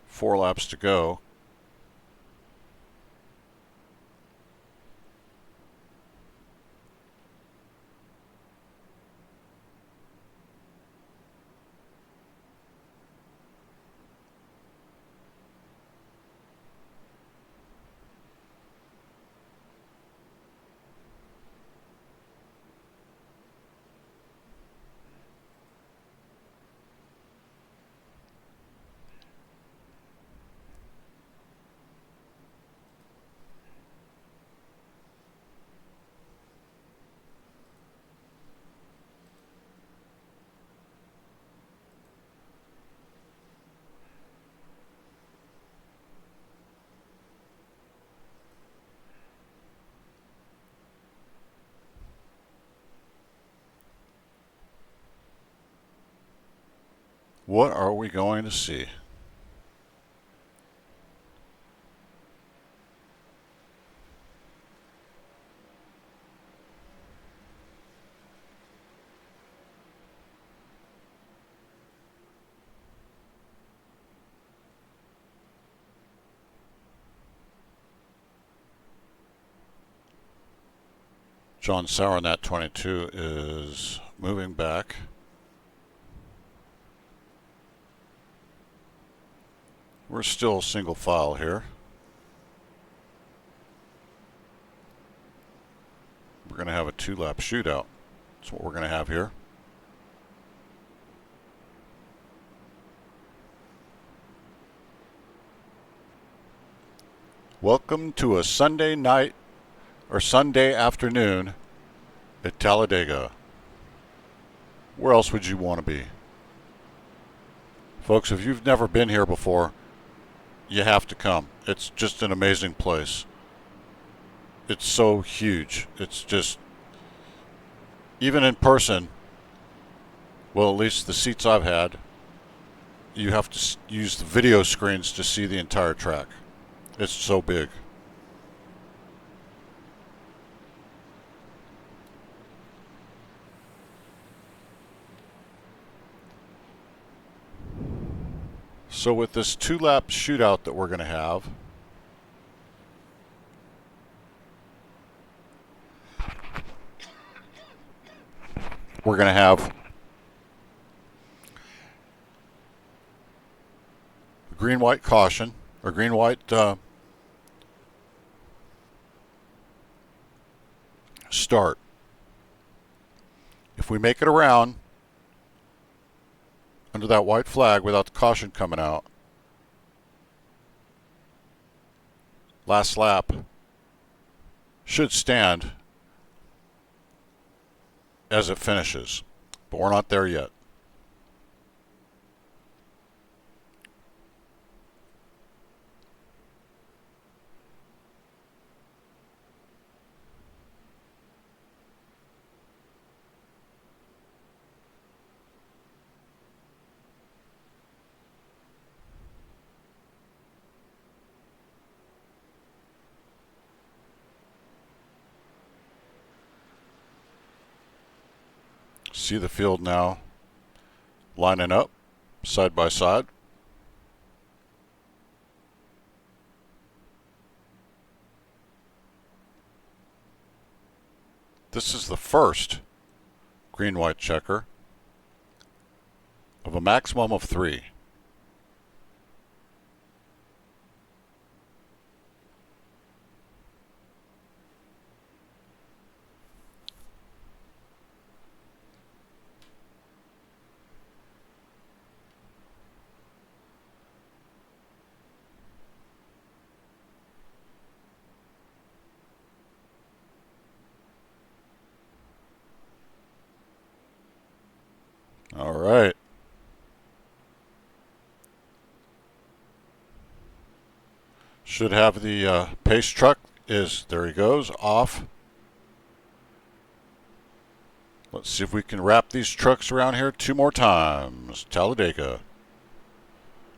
Speaker 1: Four laps to go. What are we going to see? John Sauer in that 22 is moving back. We're still single file here. We're going to have a 2-lap shootout. That's what we're going to have here. Welcome to a Sunday night or Sunday afternoon at Talladega. Where else would you want to be? Folks, if you've never been here before, you have to come. It's just an amazing place. It's so huge. It's just, even in person, well, at least the seats I've had, you have to use the video screens to see the entire track. It's so big. So with this 2-lap shootout that we're going to have, we're going to have green-white caution, or green-white start. If we make it around under that white flag without the caution coming out, last lap should stand as it finishes, but we're not there yet. See the field now lining up side by side. This is the first green-white checker of a maximum of 3. All right. Should have the pace truck there he goes, off. Let's see if we can wrap these trucks around here 2 more times. Talladega.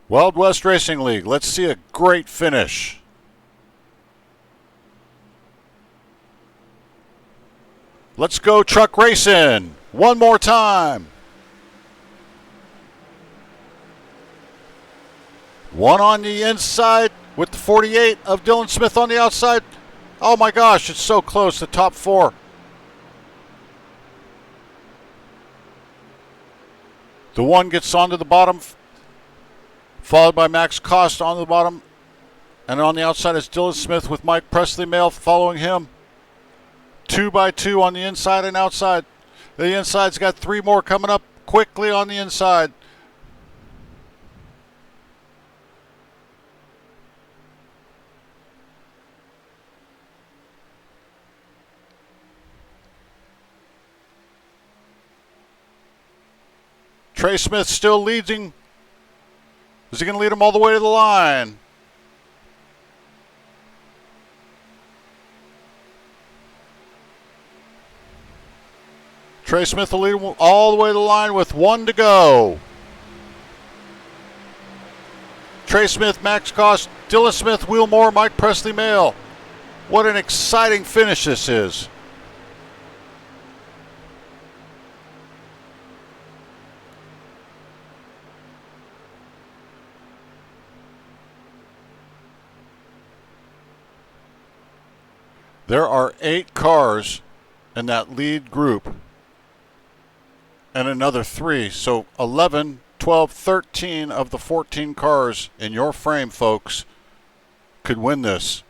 Speaker 1: Wild West Racing League. Let's see a great finish. Let's go truck racing. One more time. One on the inside with the 48 of Dylan Smith on the outside. Oh my gosh, it's so close, the top 4. The one gets onto the bottom, followed by Max Cost on the bottom. And on the outside is Dylan Smith with Mike Presley Male following him. 2 by 2 on the inside and outside. The inside's got 3 more coming up quickly on the inside. Trey Smith still leading. Is he going to lead him all the way to the line? Trey Smith will lead him all the way to the line with 1 to go. Trey Smith, Max Cost, Dylan Smith, Wilmore, Mike Presley Male. What an exciting finish this is. There are 8 cars in that lead group and another 3. So 11, 12, 13 of the 14 cars in your frame, folks, could win this.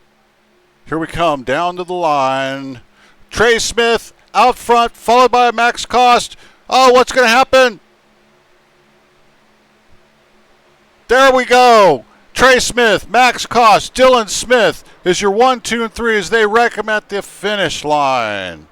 Speaker 1: Here we come down to the line. Trey Smith out front, followed by Max Cost. Oh, what's going to happen? There we go. Trey Smith, Max Cost, Dylan Smith is your 1, 2, and 3 as they wreck him at the finish line.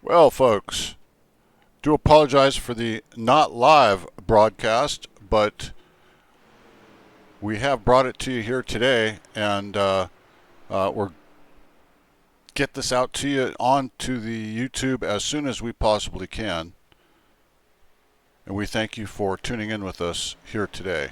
Speaker 1: Well, folks, do apologize for the not live broadcast, but we have brought it to you here today, and we're get this out to you onto the YouTube as soon as we possibly can. And we thank you for tuning in with us here today.